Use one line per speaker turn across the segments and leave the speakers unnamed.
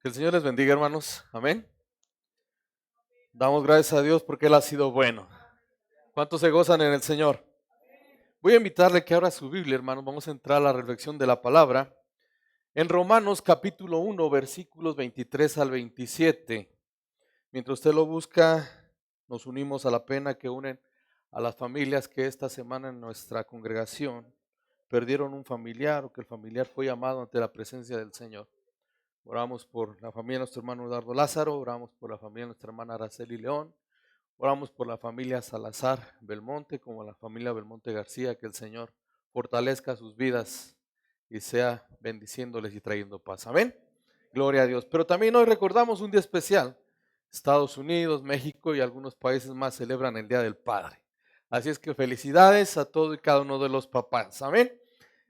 Que el Señor les bendiga, hermanos. Amén. Damos gracias a Dios porque Él ha sido bueno. ¿Cuántos se gozan en el Señor? Voy a invitarle que abra su Biblia, hermanos. Vamos a entrar a la reflexión de la palabra. En Romanos capítulo 1, versículos 23 al 27. Mientras usted lo busca, nos unimos a la pena que unen a las familias que esta semana en nuestra congregación perdieron un familiar o que el familiar fue llamado ante la presencia del Señor. Oramos por la familia de nuestro hermano Eduardo Lázaro, oramos por la familia de nuestra hermana Araceli León, oramos por la familia Salazar Belmonte, como la familia Belmonte García, que el Señor fortalezca sus vidas y sea bendiciéndoles y trayendo paz. Amén. Gloria a Dios. Pero también hoy recordamos un día especial. Estados Unidos, México y algunos países más celebran el Día del Padre. Así es que felicidades a todo y cada uno de los papás. Amén.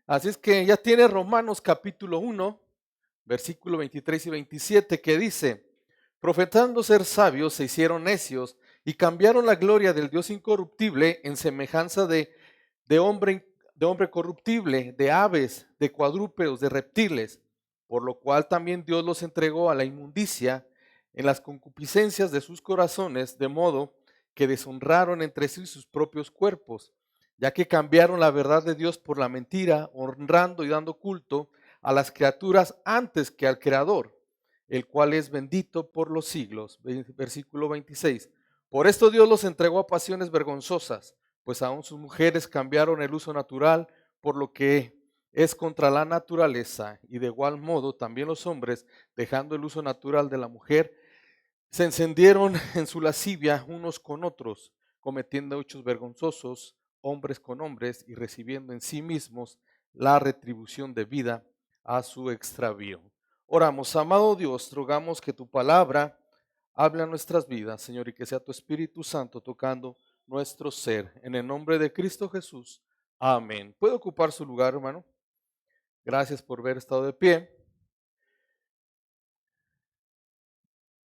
Así es que ya tiene Romanos capítulo 1. Versículo 23 y 27 que dice: profetando ser sabios se hicieron necios y cambiaron la gloria del Dios incorruptible en semejanza de hombre corruptible, de aves, de cuadrúpedos, de reptiles, por lo cual también Dios los entregó a la inmundicia en las concupiscencias de sus corazones, de modo que deshonraron entre sí sus propios cuerpos, ya que cambiaron la verdad de Dios por la mentira, honrando y dando culto a las criaturas antes que al Creador, el cual es bendito por los siglos. Versículo 26. Por esto Dios los entregó a pasiones vergonzosas, pues aún sus mujeres cambiaron el uso natural por lo que es contra la naturaleza, y de igual modo también los hombres, dejando el uso natural de la mujer, se encendieron en su lascivia unos con otros, cometiendo hechos vergonzosos, hombres con hombres, y recibiendo en sí mismos la retribución debida a su extravío. Oramos. Amado Dios, rogamos que tu palabra hable a nuestras vidas, Señor, y que sea tu Espíritu Santo tocando nuestro ser. En el nombre de Cristo Jesús. Amén. ¿Puede ocupar su lugar, hermano? Gracias por haber estado de pie.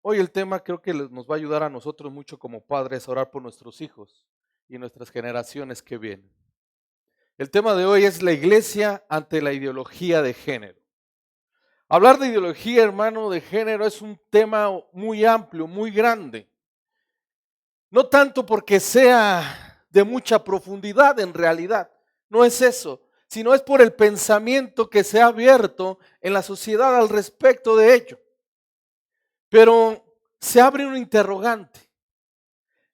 Hoy el tema creo que nos va a ayudar a nosotros mucho como padres a orar por nuestros hijos y nuestras generaciones que vienen. El tema de hoy es la iglesia ante la ideología de género. Hablar de ideología, hermano, de género es un tema muy amplio, muy grande. No tanto porque sea de mucha profundidad en realidad, no es eso, sino es por el pensamiento que se ha abierto en la sociedad al respecto de ello. Pero se abre un interrogante.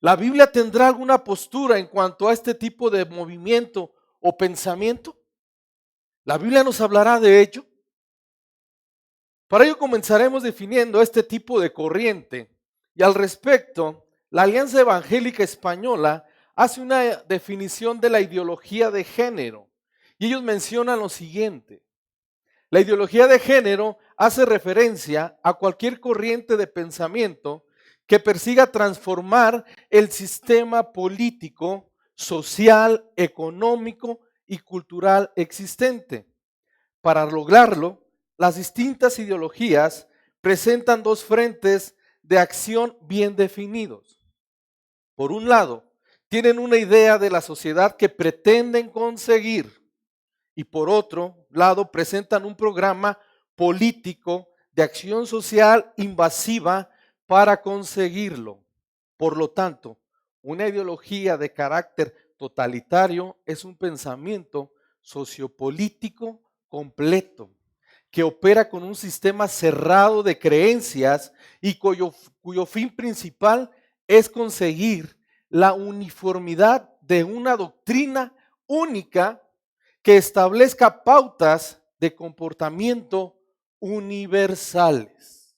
¿La Biblia tendrá alguna postura en cuanto a este tipo de movimiento o pensamiento? ¿La Biblia nos hablará de ello? Para ello comenzaremos definiendo este tipo de corriente, y al respecto, la Alianza Evangélica Española hace una definición de la ideología de género, y ellos mencionan lo siguiente: la ideología de género hace referencia a cualquier corriente de pensamiento que persiga transformar el sistema político, social, económico y cultural existente. Para lograrlo, las distintas ideologías presentan dos frentes de acción bien definidos. Por un lado, tienen una idea de la sociedad que pretenden conseguir, y por otro lado presentan un programa político de acción social invasiva para conseguirlo. Por lo tanto, una ideología de carácter totalitario es un pensamiento sociopolítico completo que opera con un sistema cerrado de creencias y cuyo fin principal es conseguir la uniformidad de una doctrina única que establezca pautas de comportamiento universales.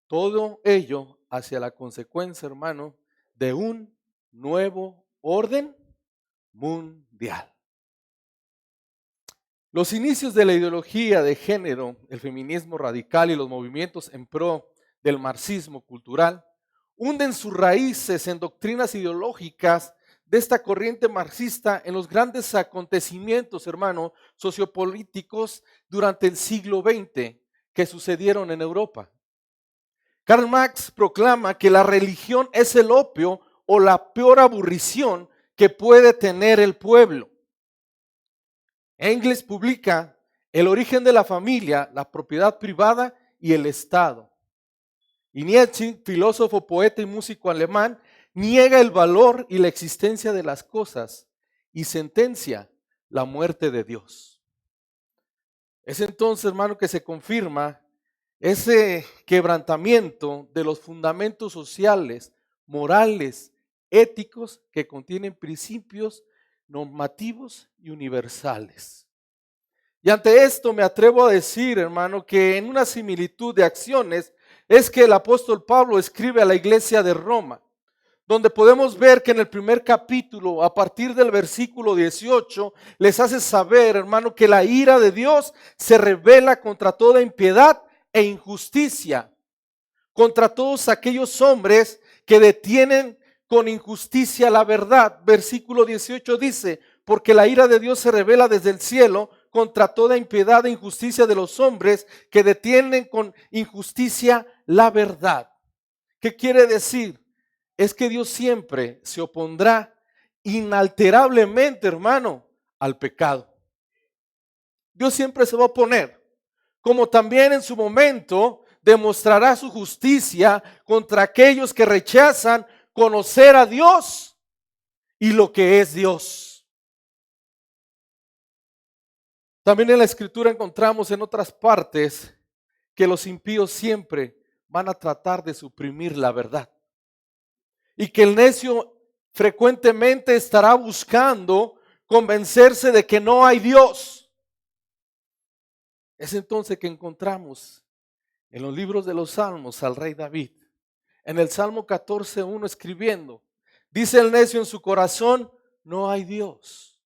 Todo ello hacia la consecuencia, hermano, de un nuevo orden mundial. Los inicios de la ideología de género, el feminismo radical y los movimientos en pro del marxismo cultural hunden sus raíces en doctrinas ideológicas de esta corriente marxista en los grandes acontecimientos, hermano, sociopolíticos durante el siglo XX que sucedieron en Europa. Karl Marx proclama que la religión es el opio o la peor aburrición que puede tener el pueblo. Engels publica El origen de la familia, la propiedad privada y el Estado. Y Nietzsche, filósofo, poeta y músico alemán, niega el valor y la existencia de las cosas y sentencia la muerte de Dios. Es entonces, hermano, que se confirma ese quebrantamiento de los fundamentos sociales, morales, éticos que contienen principios normativos y universales. Y ante esto me atrevo a decir, hermano, que en una similitud de acciones es que el apóstol Pablo escribe a la iglesia de Roma, donde podemos ver que en el primer capítulo, a partir del versículo 18, les hace saber, hermano, que la ira de Dios se revela contra toda impiedad e injusticia, contra todos aquellos hombres que detienen con injusticia la verdad. Versículo 18 dice, porque la ira de Dios se revela desde el cielo contra toda impiedad e injusticia de los hombres que detienen con injusticia la verdad. ¿Qué quiere decir? Es que Dios siempre se opondrá inalterablemente, hermano, al pecado. Dios siempre se va a oponer, como también en su momento demostrará su justicia contra aquellos que rechazan conocer a Dios y lo que es Dios. También en la Escritura encontramos en otras partes que los impíos siempre van a tratar de suprimir la verdad. Y que el necio frecuentemente estará buscando convencerse de que no hay Dios. Es entonces que encontramos en los libros de los Salmos al rey David, en el Salmo 14:1 escribiendo, dice el necio en su corazón, no hay Dios.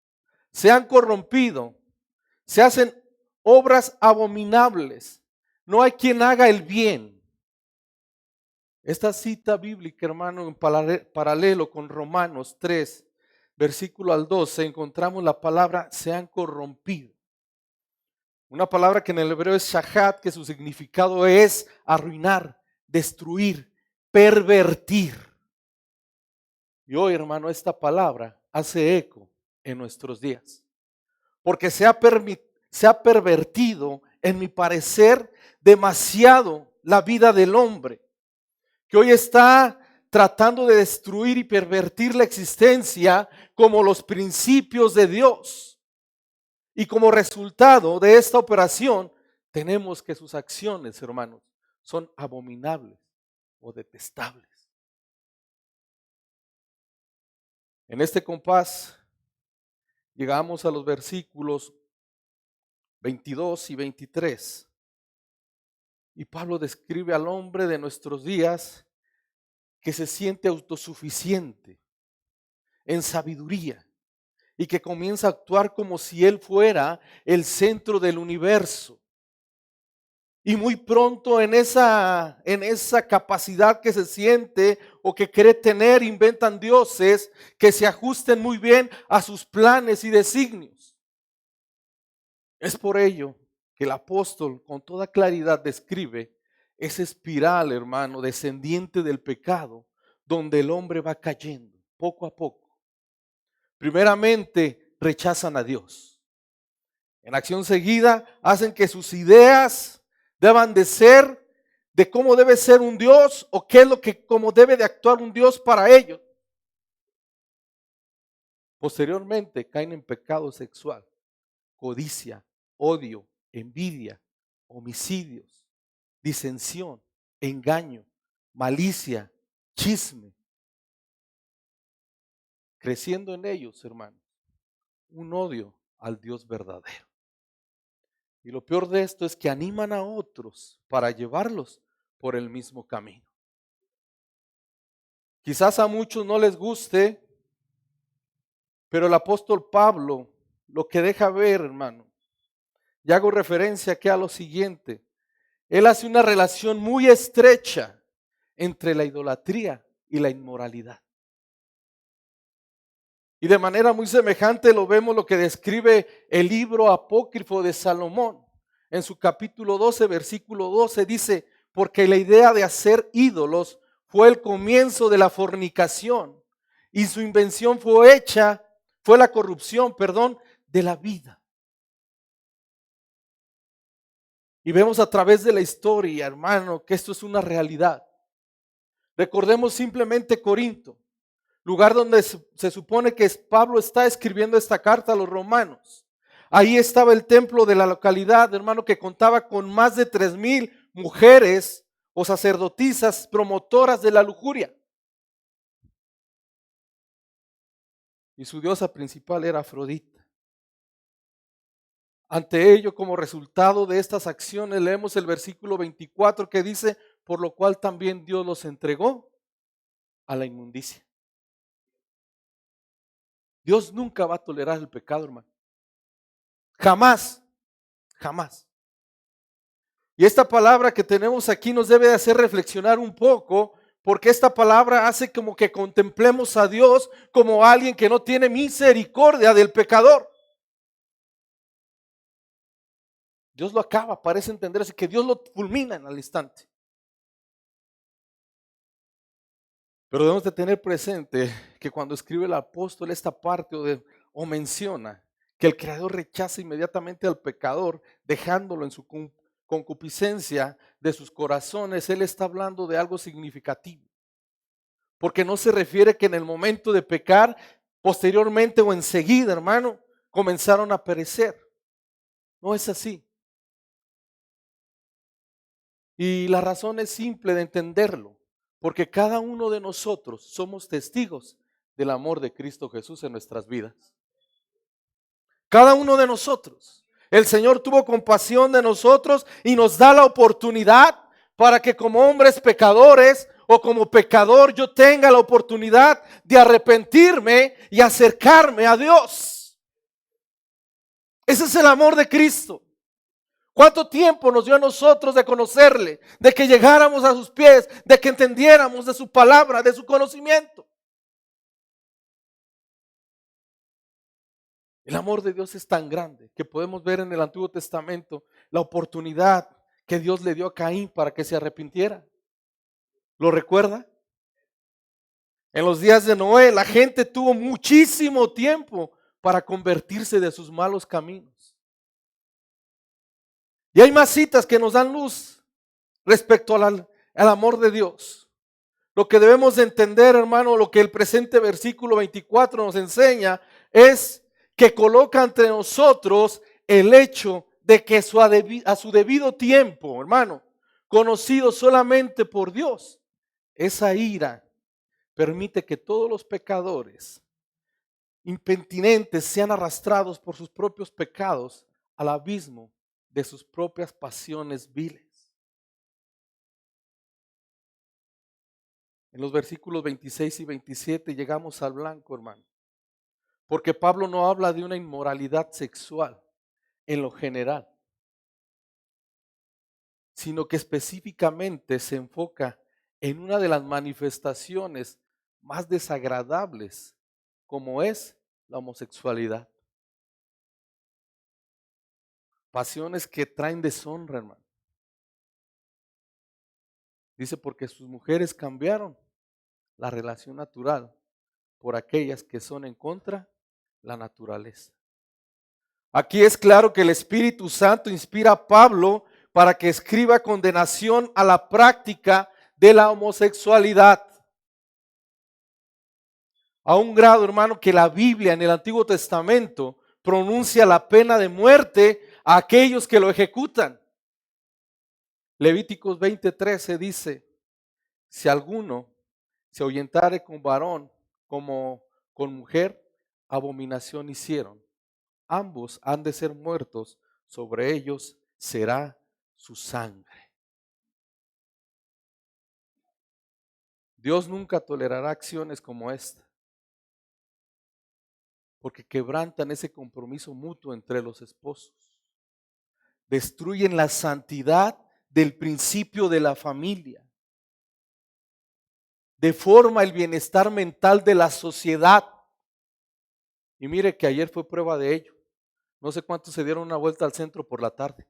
Se han corrompido, se hacen obras abominables, no hay quien haga el bien. Esta cita bíblica, hermano, en paralelo con Romanos 3, versículo al 12, encontramos la palabra se han corrompido. Una palabra que en el hebreo es shahat, que su significado es arruinar, destruir, pervertir. Y hoy, hermano, esta palabra hace eco en nuestros días. Porque se ha pervertido, en mi parecer, demasiado la vida del hombre, que hoy está tratando de destruir y pervertir la existencia como los principios de Dios. Y como resultado de esta operación, tenemos que sus acciones, hermanos, son abominables o detestables. En este compás llegamos a los versículos 22 y 23. Y Pablo describe al hombre de nuestros días que se siente autosuficiente en sabiduría y que comienza a actuar como si él fuera el centro del universo. Y muy pronto en esa capacidad que se siente o que cree tener, inventan dioses que se ajusten muy bien a sus planes y designios. Es por ello que el apóstol con toda claridad describe esa espiral, hermano, descendiente del pecado, donde el hombre va cayendo poco a poco. Primeramente rechazan a Dios. En acción seguida hacen que sus ideas deban de ser de cómo debe ser un Dios o qué es lo que, cómo debe de actuar un Dios para ellos. Posteriormente caen en pecado sexual, codicia, odio, envidia, homicidios, disensión, engaño, malicia, chisme. Creciendo en ellos, hermanos, un odio al Dios verdadero. Y lo peor de esto es que animan a otros para llevarlos por el mismo camino. Quizás a muchos no les guste, pero el apóstol Pablo lo que deja ver, hermano, y hago referencia aquí a lo siguiente, él hace una relación muy estrecha entre la idolatría y la inmoralidad. Y de manera muy semejante lo vemos lo que describe el libro apócrifo de Salomón. En su capítulo 12, versículo 12 dice, porque la idea de hacer ídolos fue el comienzo de la fornicación y su invención fue la corrupción, de la vida. Y vemos a través de la historia, hermano, que esto es una realidad. Recordemos simplemente Corinto, lugar donde se supone que Pablo está escribiendo esta carta a los romanos. Ahí estaba el templo de la localidad, hermano, que contaba con más de 3,000 mujeres o sacerdotisas promotoras de la lujuria. Y su diosa principal era Afrodita. Ante ello, como resultado de estas acciones, leemos el versículo 24 que dice, por lo cual también Dios los entregó a la inmundicia. Dios nunca va a tolerar el pecado, hermano. Jamás, jamás. Y esta palabra que tenemos aquí nos debe de hacer reflexionar un poco, porque esta palabra hace como que contemplemos a Dios como alguien que no tiene misericordia del pecador. Dios lo acaba, parece entenderse que Dios lo fulmina en al instante. Pero debemos de tener presente que cuando escribe el apóstol esta parte o menciona que el Creador rechaza inmediatamente al pecador, dejándolo en su concupiscencia de sus corazones, Él está hablando de algo significativo. Porque no se refiere que en el momento de pecar, posteriormente o enseguida, hermano, comenzaron a perecer. No es así. Y la razón es simple de entenderlo, porque cada uno de nosotros somos testigos del amor de Cristo Jesús en nuestras vidas. Cada uno de nosotros. El Señor tuvo compasión de nosotros y nos da la oportunidad para que como hombres pecadores o como pecador yo tenga la oportunidad de arrepentirme y acercarme a Dios. Ese es el amor de Cristo. ¿Cuánto tiempo nos dio a nosotros de conocerle, de que llegáramos a sus pies, de que entendiéramos de su palabra, de su conocimiento? El amor de Dios es tan grande que podemos ver en el Antiguo Testamento la oportunidad que Dios le dio a Caín para que se arrepintiera. ¿Lo recuerda? En los días de Noé, la gente tuvo muchísimo tiempo para convertirse de sus malos caminos. Y hay más citas que nos dan luz respecto al amor de Dios. Lo que debemos de entender, hermano, lo que el presente versículo 24 nos enseña es que coloca ante nosotros el hecho de que a su debido tiempo, hermano, conocido solamente por Dios, esa ira permite que todos los pecadores impenitentes sean arrastrados por sus propios pecados al abismo de sus propias pasiones viles. En los versículos 26 y 27 llegamos al blanco, hermano. Porque Pablo no habla de una inmoralidad sexual en lo general, sino que específicamente se enfoca en una de las manifestaciones más desagradables, como es la homosexualidad. Pasiones que traen deshonra, hermano. Dice, porque sus mujeres cambiaron la relación natural por aquellas que son en contra la naturaleza. Aquí es claro que el Espíritu Santo inspira a Pablo para que escriba condenación a la práctica de la homosexualidad. A un grado, hermano, que la Biblia en el Antiguo Testamento pronuncia la pena de muerte a aquellos que lo ejecutan. Levíticos 20:13 dice, si alguno se ahuyentare con varón como con mujer, abominación hicieron. Ambos han de ser muertos, sobre ellos será su sangre. Dios nunca tolerará acciones como esta, porque quebrantan ese compromiso mutuo entre los esposos. Destruyen la santidad del principio de la familia. Deforma el bienestar mental de la sociedad. Y mire que ayer fue prueba de ello. No sé cuántos se dieron una vuelta al centro por la tarde.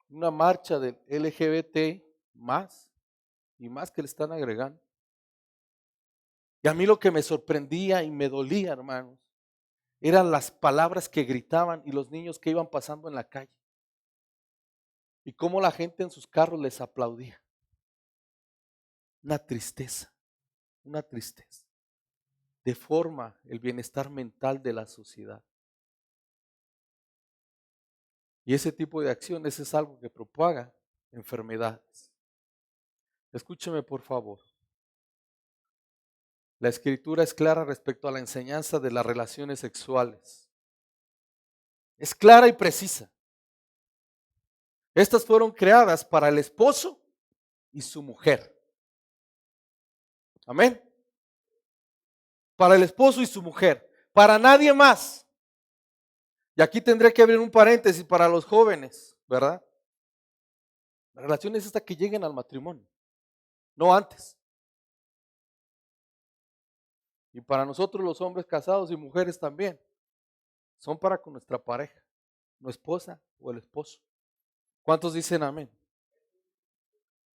Una marcha del LGBT más y más que le están agregando. Y a mí lo que me sorprendía y me dolía, hermanos, eran las palabras que gritaban y los niños que iban pasando en la calle. y cómo la gente en sus carros les aplaudía. Una tristeza, una tristeza. Deforma el bienestar mental de la sociedad. Y ese tipo de acciones es algo que propaga enfermedades. Escúcheme por favor. La escritura es clara respecto a la enseñanza de las relaciones sexuales. Es clara y precisa. Estas fueron creadas para el esposo y su mujer. Amén. Para el esposo y su mujer. Para nadie más. Y aquí tendré que abrir un paréntesis para los jóvenes, ¿verdad? La relación es hasta que lleguen al matrimonio, no antes. Y para nosotros los hombres casados y mujeres también, son para con nuestra pareja, nuestra esposa o el esposo. ¿Cuántos dicen amén?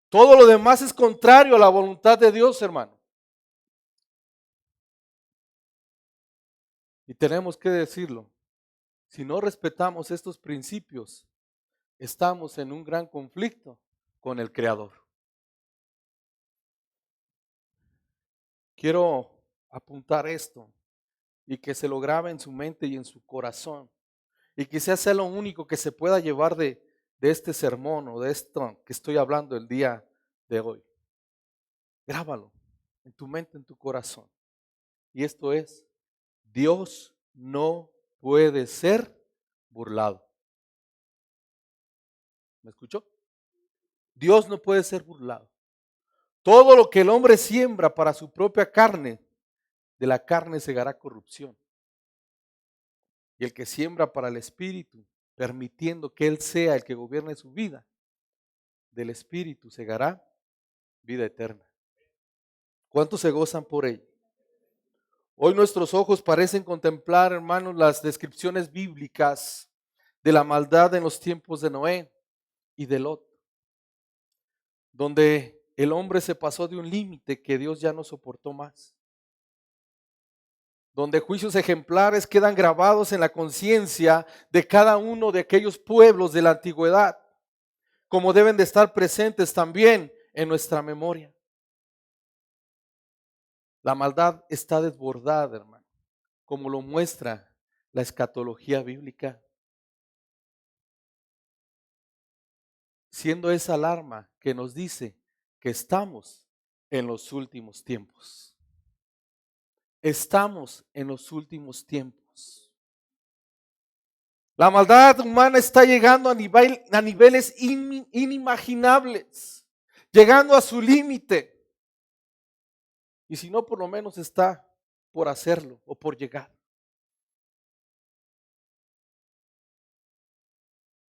Todo lo demás es contrario a la voluntad de Dios, hermano. Y tenemos que decirlo. Si no respetamos estos principios, estamos en un gran conflicto con el Creador. Quiero apuntar esto y que se lo grabe en su mente y en su corazón. Y que sea lo único que se pueda llevar de este sermón o de esto que estoy hablando el día de hoy. Grábalo en tu mente, en tu corazón. Y esto es, Dios no puede ser burlado. ¿Me escuchó? Dios no puede ser burlado. Todo lo que el hombre siembra para su propia carne, de la carne segará corrupción. Y el que siembra para el espíritu, permitiendo que Él sea el que gobierne su vida, del espíritu segará vida eterna. ¿Cuántos se gozan por ello? Hoy nuestros ojos parecen contemplar, hermanos, las descripciones bíblicas de la maldad en los tiempos de Noé y de Lot, donde el hombre se pasó de un límite que Dios ya no soportó más, donde juicios ejemplares quedan grabados en la conciencia de cada uno de aquellos pueblos de la antigüedad, como deben de estar presentes también en nuestra memoria. La maldad está desbordada, hermano, como lo muestra la escatología bíblica, siendo esa alarma que nos dice que estamos en los últimos tiempos. Estamos en los últimos tiempos. La maldad humana está llegando a niveles inimaginables, llegando a su límite. Y si no, por lo menos está por hacerlo o por llegar.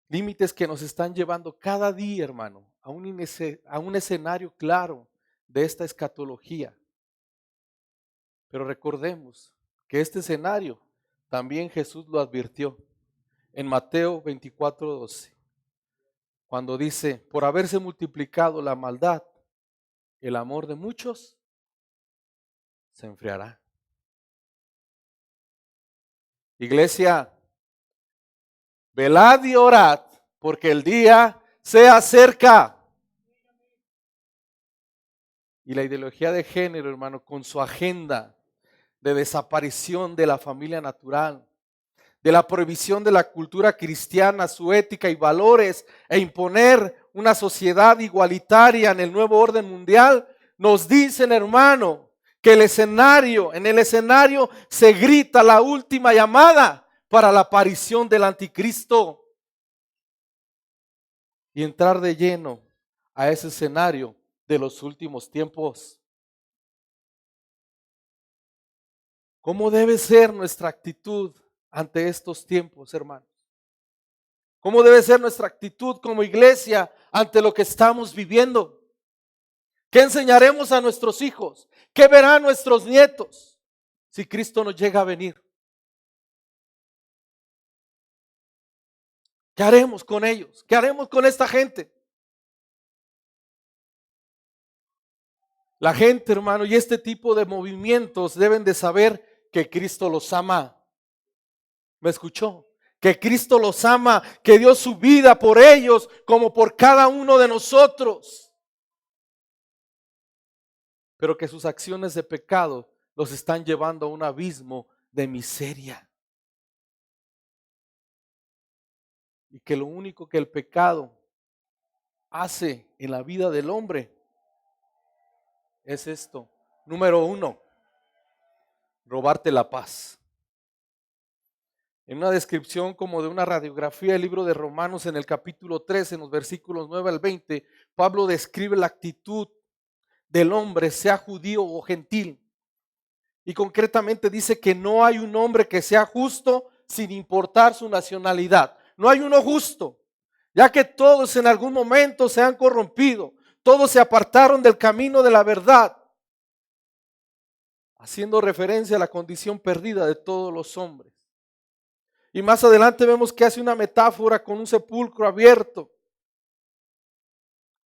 Límites que nos están llevando cada día, hermano, a un escenario claro de esta escatología. Pero recordemos que este escenario también Jesús lo advirtió en Mateo 24:12, cuando dice, por haberse multiplicado la maldad, el amor de muchos se enfriará. Iglesia, velad y orad, porque el día se acerca. Y la ideología de género, hermano, con su agenda de desaparición de la familia natural, de la prohibición de la cultura cristiana, su ética y valores, e imponer una sociedad igualitaria en el nuevo orden mundial, nos dicen, hermano, que en el escenario se grita la última llamada para la aparición del anticristo. Y entrar de lleno a ese escenario de los últimos tiempos. ¿Cómo debe ser nuestra actitud ante estos tiempos, hermanos? ¿Cómo debe ser nuestra actitud como iglesia ante lo que estamos viviendo? ¿Qué enseñaremos a nuestros hijos? ¿Qué verán nuestros nietos si Cristo nos llega a venir? ¿Qué haremos con ellos? ¿Qué haremos con esta gente? La gente, hermano, y este tipo de movimientos deben de saber que Cristo los ama. ¿Me escuchó? que Cristo los ama, que dio su vida por ellos como por cada uno de nosotros, pero que sus acciones de pecado los están llevando a un abismo de miseria. Y que lo único que el pecado hace en la vida del hombre es esto. Número 1, robarte la paz. En una descripción como de una radiografía del libro de Romanos en el capítulo 13, en los versículos 9 al 20, Pablo describe la actitud del hombre, sea judío o gentil. Y concretamente dice que no hay un hombre que sea justo sin importar su nacionalidad. No hay uno justo, ya que todos en algún momento se han corrompido, todos se apartaron del camino de la verdad, haciendo referencia a la condición perdida de todos los hombres. Y más adelante vemos que hace una metáfora con un sepulcro abierto,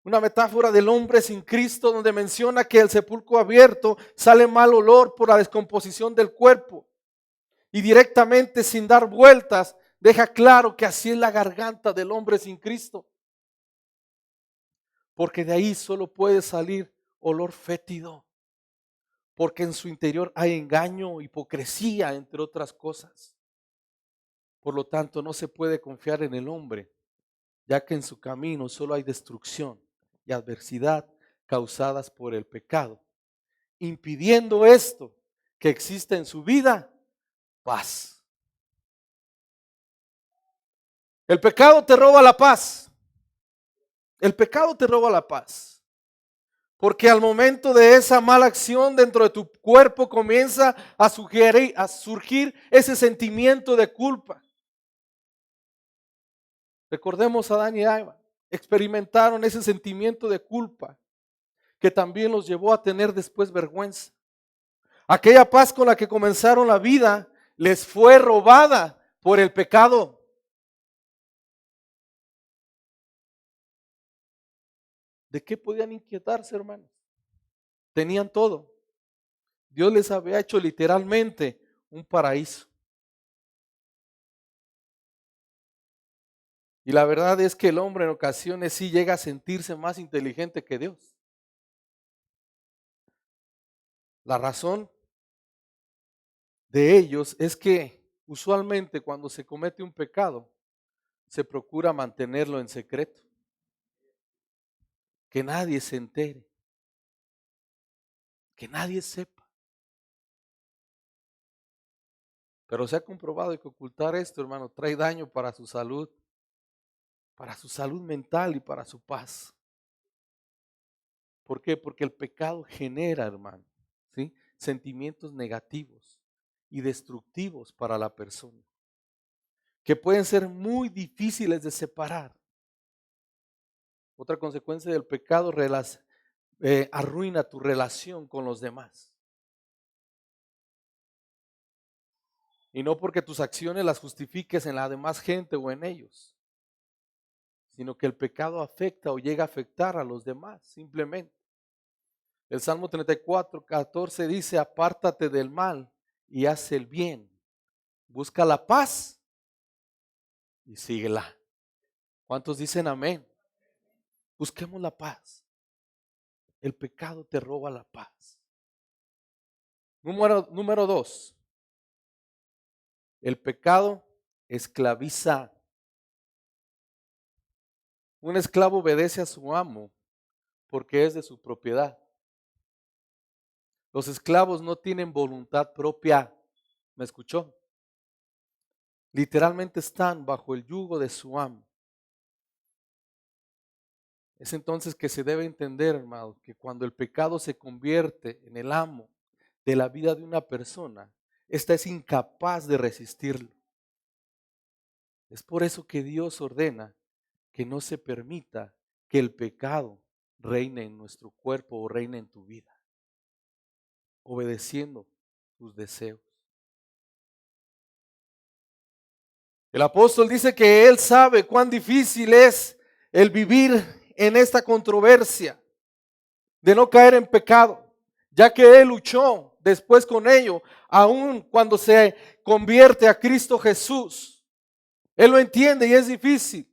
una metáfora del hombre sin Cristo, donde menciona que el sepulcro abierto sale mal olor por la descomposición del cuerpo. Y directamente, sin dar vueltas, deja claro que así es la garganta del hombre sin Cristo. Porque de ahí solo puede salir olor fétido. Porque en su interior hay engaño, hipocresía, entre otras cosas. Por lo tanto, no se puede confiar en el hombre, ya que en su camino solo hay destrucción y adversidad causadas por el pecado, impidiendo esto que exista en su vida paz. El pecado te roba la paz. El pecado te roba la paz. Porque al momento de esa mala acción dentro de tu cuerpo comienza a surgir ese sentimiento de culpa. Recordemos a Adán y Eva, experimentaron ese sentimiento de culpa que también los llevó a tener después vergüenza. Aquella paz con la que comenzaron la vida les fue robada por el pecado. ¿De qué podían inquietarse, hermanos? Tenían todo. Dios les había hecho literalmente un paraíso. Y la verdad es que el hombre en ocasiones sí llega a sentirse más inteligente que Dios. La razón de ellos es que usualmente cuando se comete un pecado, se procura mantenerlo en secreto. Que nadie se entere. Que nadie sepa. Pero se ha comprobado que ocultar esto, hermano, trae daño para su salud mental y para su paz. ¿Por qué? Porque el pecado genera, hermano, ¿sí?, sentimientos negativos y destructivos para la persona, que pueden ser muy difíciles de separar. Otra consecuencia del pecado arruina tu relación con los demás. Y no porque tus acciones las justifiques en la demás gente o en ellos, sino que el pecado afecta o llega a afectar a los demás, simplemente. El Salmo 34:14 dice: apártate del mal y haz el bien, busca la paz y síguela. ¿Cuántos dicen amén? Busquemos la paz. El pecado te roba la paz. Número 2. El pecado esclaviza. Un esclavo obedece a su amo porque es de su propiedad. Los esclavos no tienen voluntad propia. ¿Me escuchó? Literalmente están bajo el yugo de su amo. Es entonces que se debe entender, hermano, que cuando el pecado se convierte en el amo de la vida de una persona, ésta es incapaz de resistirlo. Es por eso que Dios ordena que no se permita que el pecado reine en nuestro cuerpo o reine en tu vida, obedeciendo tus deseos. El apóstol dice que él sabe cuán difícil es el vivir en esta controversia de no caer en pecado, ya que él luchó después con ello, aun cuando se convierte a Cristo Jesús. Él lo entiende y es difícil.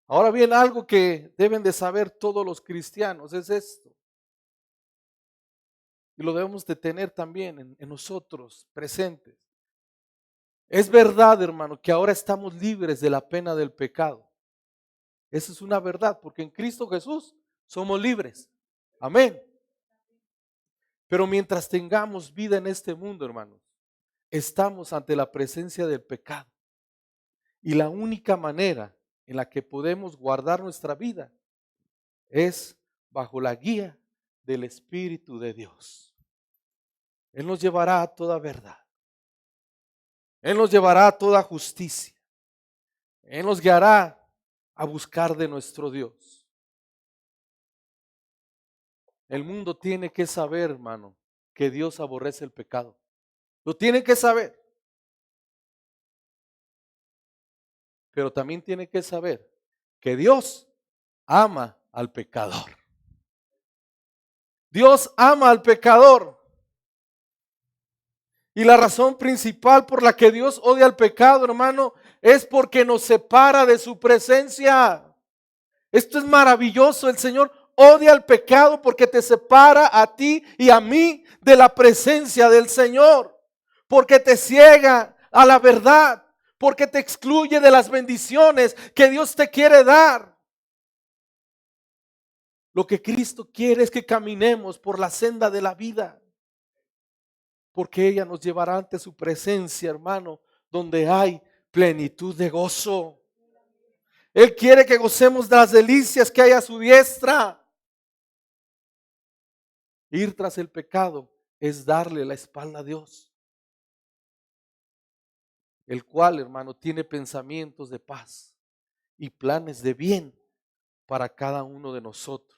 Ahora bien, algo que deben de saber todos los cristianos es esto. Y lo debemos de tener también en nosotros presentes. Es verdad, hermano, que ahora estamos libres de la pena del pecado. Esa es una verdad, porque en Cristo Jesús somos libres. Amén. Pero mientras tengamos vida en este mundo, hermanos, estamos ante la presencia del pecado. Y la única manera en la que podemos guardar nuestra vida es bajo la guía del Espíritu de Dios. Él nos llevará a toda verdad. Él nos llevará a toda justicia. Él nos guiará a buscar de nuestro Dios. El mundo tiene que saber, hermano, que Dios aborrece el pecado. Lo tiene que saber. Pero también tiene que saber que Dios ama al pecador. Dios ama al pecador. Y la razón principal por la que Dios odia al pecado, hermano, es porque nos separa de su presencia. Esto es maravilloso. El Señor odia al pecado porque te separa a ti y a mí de la presencia del Señor. Porque te ciega a la verdad. Porque te excluye de las bendiciones que Dios te quiere dar. Lo que Cristo quiere es que caminemos por la senda de la vida. Porque ella nos llevará ante su presencia, hermano, donde hay plenitud de gozo. Él quiere que gocemos de las delicias que hay a su diestra. Ir tras el pecado es darle la espalda a Dios, el cual, hermano, tiene pensamientos de paz y planes de bien para cada uno de nosotros,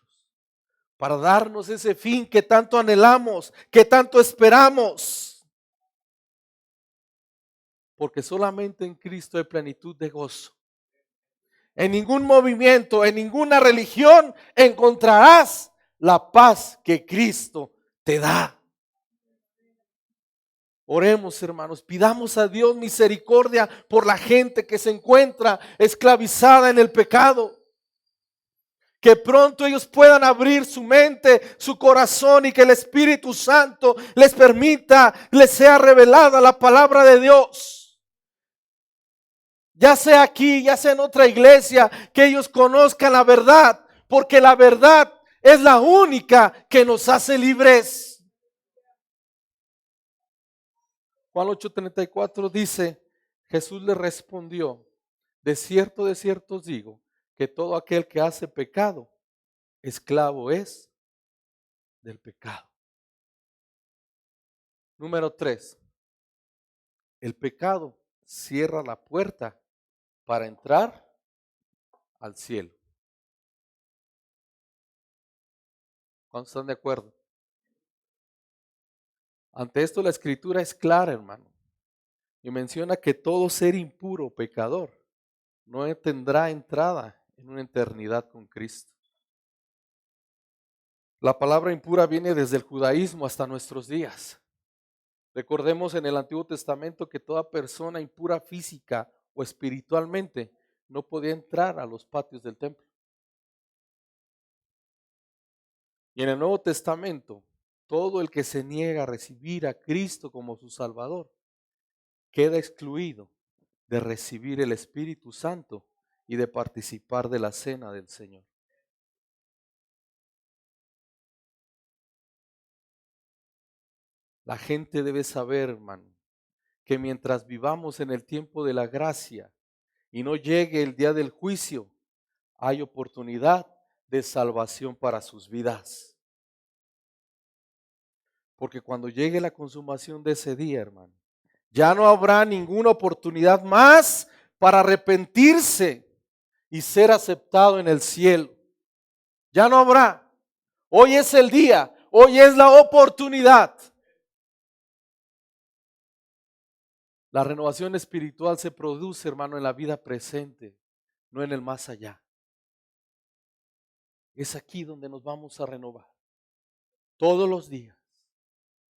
para darnos ese fin que tanto anhelamos, que tanto esperamos. Porque solamente en Cristo hay plenitud de gozo. En ningún movimiento, en ninguna religión encontrarás la paz que Cristo te da. Oremos, hermanos, pidamos a Dios misericordia por la gente que se encuentra esclavizada en el pecado. Que pronto ellos puedan abrir su mente, su corazón, y que el Espíritu Santo les permita, les sea revelada la palabra de Dios. Ya sea aquí, ya sea en otra iglesia, que ellos conozcan la verdad, porque la verdad es la única que nos hace libres. Juan 8:34 dice, Jesús le respondió, de cierto os digo, que todo aquel que hace pecado, esclavo es del pecado. Número 3, el pecado cierra la puerta para entrar al cielo. ¿Cuántos están de acuerdo? Ante esto la escritura es clara, hermano, y menciona que todo ser impuro, pecador, no tendrá entrada en una eternidad con Cristo. La palabra impura viene desde el judaísmo hasta nuestros días. Recordemos en el Antiguo Testamento que toda persona impura física o espiritualmente no podía entrar a los patios del templo. Y en el Nuevo Testamento, todo el que se niega a recibir a Cristo como su Salvador queda excluido de recibir el Espíritu Santo y de participar de la cena del Señor. La gente debe saber, hermano, que mientras vivamos en el tiempo de la gracia y no llegue el día del juicio, hay oportunidad de salvación para sus vidas. Porque cuando llegue la consumación de ese día, hermano, ya no habrá ninguna oportunidad más para arrepentirse y ser aceptado en el cielo. Ya no habrá. Hoy es el día, hoy es la oportunidad. La renovación espiritual se produce, hermano, en la vida presente, no en el más allá. Es aquí donde nos vamos a renovar. Todos los días,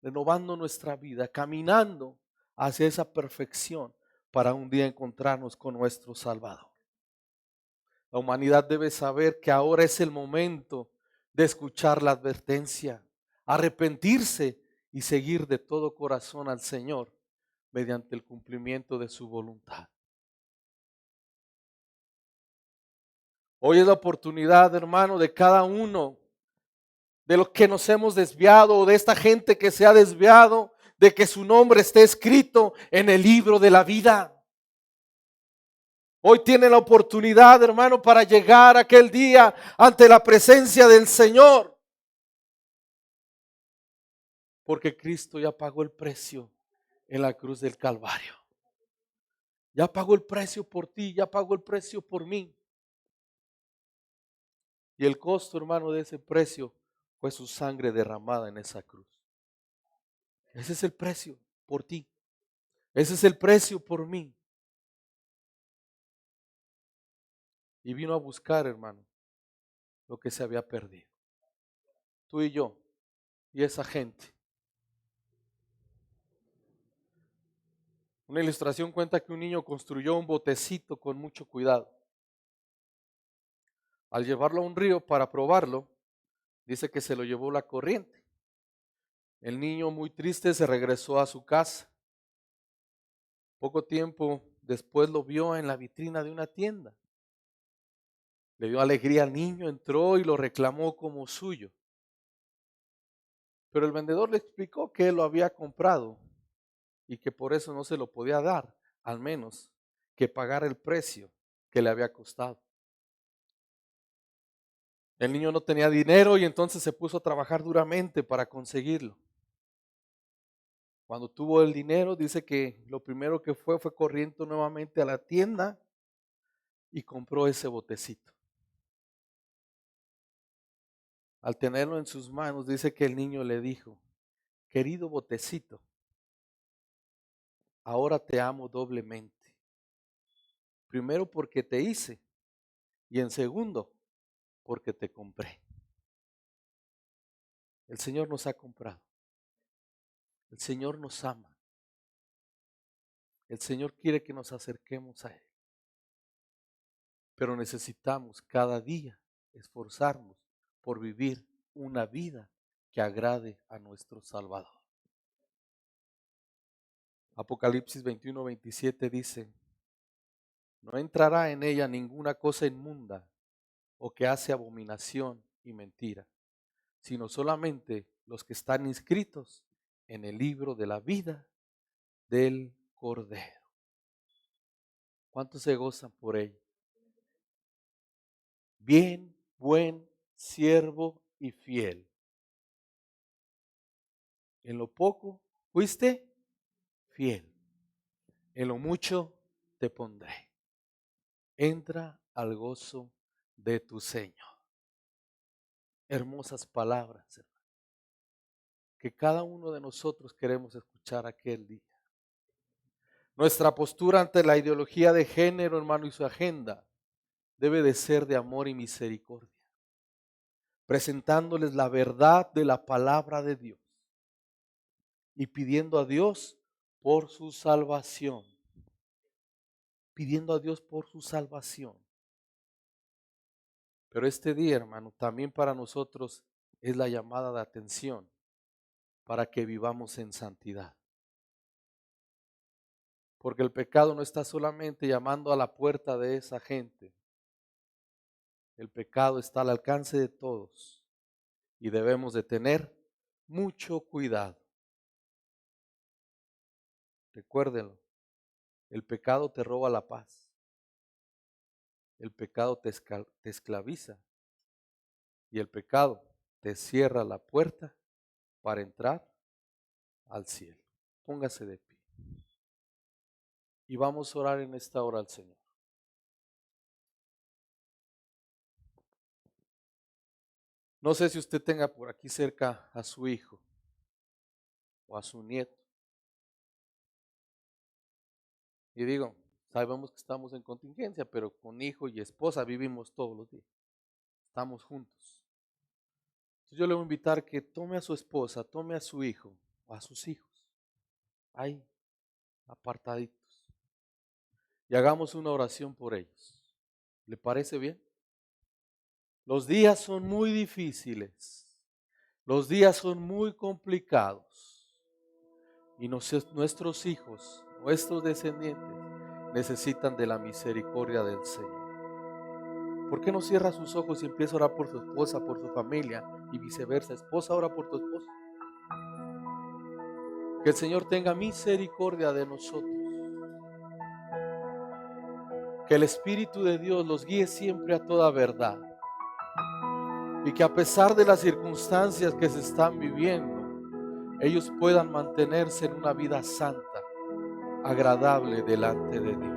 renovando nuestra vida, caminando hacia esa perfección, para un día encontrarnos con nuestro Salvador. La humanidad debe saber que ahora es el momento de escuchar la advertencia, arrepentirse y seguir de todo corazón al Señor mediante el cumplimiento de su voluntad. Hoy es la oportunidad, hermano, de cada uno de los que nos hemos desviado o de esta gente que se ha desviado, de que su nombre esté escrito en el libro de la vida. Hoy tiene la oportunidad, hermano, para llegar aquel día ante la presencia del Señor. Porque Cristo ya pagó el precio en la cruz del Calvario. Ya pagó el precio por ti, ya pagó el precio por mí. Y el costo, hermano, de ese precio fue su sangre derramada en esa cruz. Ese es el precio por ti. Ese es el precio por mí. Y vino a buscar, hermano, lo que se había perdido. Tú y yo y esa gente. Una ilustración cuenta que un niño construyó un botecito con mucho cuidado. Al llevarlo a un río para probarlo, dice que se lo llevó la corriente. El niño, muy triste, se regresó a su casa. Poco tiempo después lo vio en la vitrina de una tienda. Le dio alegría al niño, entró y lo reclamó como suyo. Pero el vendedor le explicó que él lo había comprado y que por eso no se lo podía dar, al menos que pagara el precio que le había costado. El niño no tenía dinero y entonces se puso a trabajar duramente para conseguirlo. Cuando tuvo el dinero, dice que lo primero que fue corriendo nuevamente a la tienda y compró ese botecito. Al tenerlo en sus manos, dice que el niño le dijo: querido botecito, ahora te amo doblemente. Primero porque te hice y en segundo porque te compré. El Señor nos ha comprado. El Señor nos ama. El Señor quiere que nos acerquemos a Él. Pero necesitamos cada día esforzarnos por vivir una vida que agrade a nuestro Salvador. Apocalipsis 21:27 dice: no entrará en ella ninguna cosa inmunda o que hace abominación y mentira, sino solamente los que están inscritos en el libro de la vida del Cordero. ¿Cuántos se gozan por ello? Bien, buen siervo y fiel. En lo poco fuiste fiel, en lo mucho te pondré. Entra al gozo de tu Señor. Hermosas palabras, hermano, que cada uno de nosotros queremos escuchar aquel día. Nuestra postura ante la ideología de género, hermano, y su agenda debe de ser de amor y misericordia, presentándoles la verdad de la palabra de Dios y pidiendo a Dios por su salvación. Pidiendo a Dios por su salvación. Pero este día, hermano, también para nosotros es la llamada de atención para que vivamos en santidad. Porque el pecado no está solamente llamando a la puerta de esa gente. El pecado está al alcance de todos y debemos de tener mucho cuidado. Recuérdenlo, el pecado te roba la paz. El pecado te esclaviza y el pecado te cierra la puerta para entrar al cielo. Póngase de pie y vamos a orar en esta hora al Señor. No sé si usted tenga por aquí cerca a su hijo o a su nieto. Y digo, sabemos que estamos en contingencia, pero con hijo y esposa vivimos todos los días. Estamos juntos. Entonces yo le voy a invitar que tome a su esposa, tome a su hijo o a sus hijos, ahí apartaditos, y hagamos una oración por ellos. ¿Le parece bien? Los días son muy difíciles, los días son muy complicados y nuestros hijos, nuestros descendientes necesitan de la misericordia del Señor. ¿Por qué no cierra sus ojos y empieza a orar por su esposa, por su familia y viceversa? Esposa, ora por tu esposo. Que el Señor tenga misericordia de nosotros. Que el Espíritu de Dios los guíe siempre a toda verdad. Y que a pesar de las circunstancias que se están viviendo, ellos puedan mantenerse en una vida santa, agradable delante de Dios.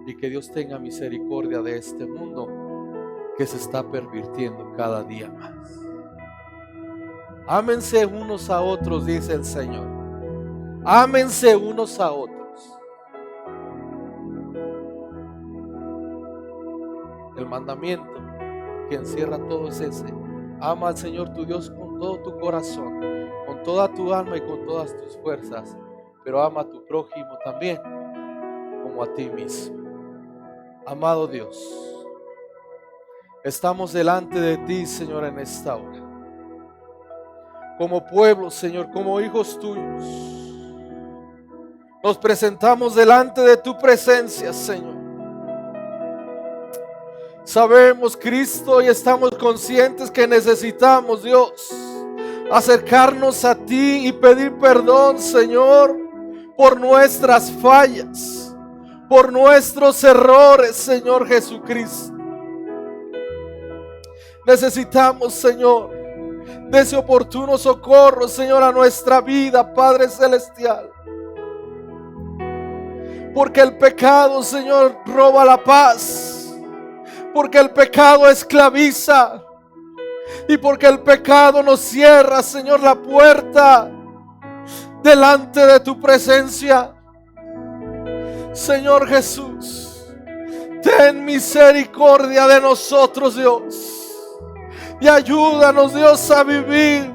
Y que Dios tenga misericordia de este mundo que se está pervirtiendo cada día más. Ámense unos a otros, dice el Señor. Ámense unos a otros. El mandamiento que encierra todo es ese: ama al Señor tu Dios con todo tu corazón, con toda tu alma y con todas tus fuerzas, pero ama a tu prójimo también como a ti mismo. Amado Dios, estamos delante de ti, Señor, en esta hora. Como pueblo, Señor, como hijos tuyos, nos presentamos delante de tu presencia, Señor. Sabemos, Cristo, y estamos conscientes que necesitamos, Dios, acercarnos a ti y pedir perdón, Señor, por nuestras fallas, por nuestros errores, Señor Jesucristo. Necesitamos, Señor, de ese oportuno socorro, Señor, a nuestra vida, Padre Celestial. Porque el pecado, Señor, roba la paz. Porque el pecado esclaviza. Y porque el pecado nos cierra, Señor, la puerta delante de tu presencia. Señor Jesús, ten misericordia de nosotros, Dios. Y ayúdanos, Dios, a vivir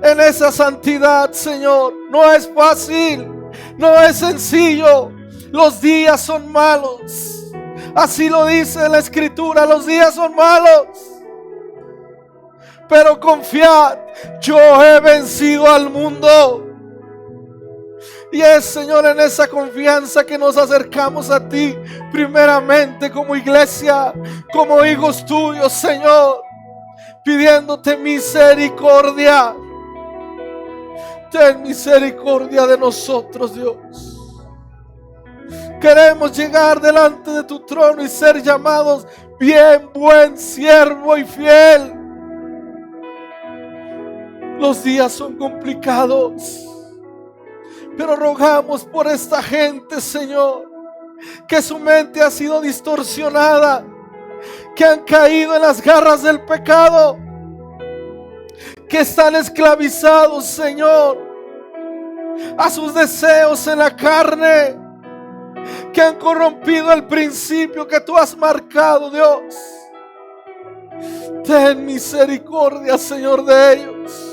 en esa santidad, Señor. No es fácil, no es sencillo. Los días son malos. Así lo dice la Escritura, los días son malos. Pero confiad, yo he vencido al mundo. Y es, Señor, en esa confianza que nos acercamos a ti, primeramente como iglesia, como hijos tuyos, Señor, pidiéndote misericordia. Ten misericordia de nosotros, Dios. Queremos llegar delante de tu trono y ser llamados bien, buen siervo y fiel. Los días son complicados, pero rogamos por esta gente, Señor, que su mente ha sido distorsionada, que han caído en las garras del pecado, que están esclavizados, Señor, a sus deseos en la carne, que han corrompido el principio que tú has marcado, Dios. Ten misericordia, Señor, de ellos.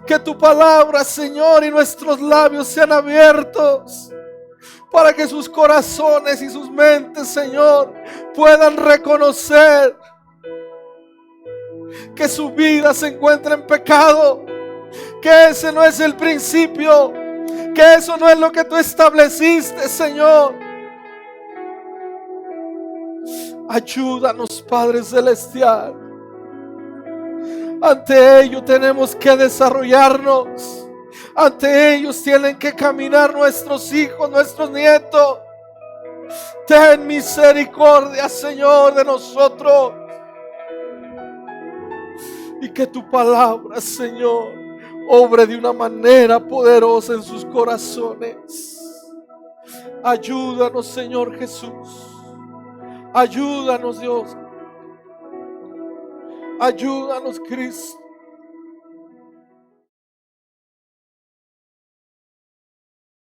Que tu palabra, Señor, y nuestros labios sean abiertos para que sus corazones y sus mentes, Señor, puedan reconocer que su vida se encuentra en pecado, que ese no es el principio, que eso no es lo que tú estableciste, Señor. Ayúdanos, Padre Celestial. Ante ello tenemos que desarrollarnos. Ante ellos tienen que caminar nuestros hijos, nuestros nietos. Ten misericordia, Señor, de nosotros. Y que tu palabra, Señor, obre de una manera poderosa en sus corazones. Ayúdanos, Señor Jesús. Ayúdanos, Dios. Ayúdanos, Cristo.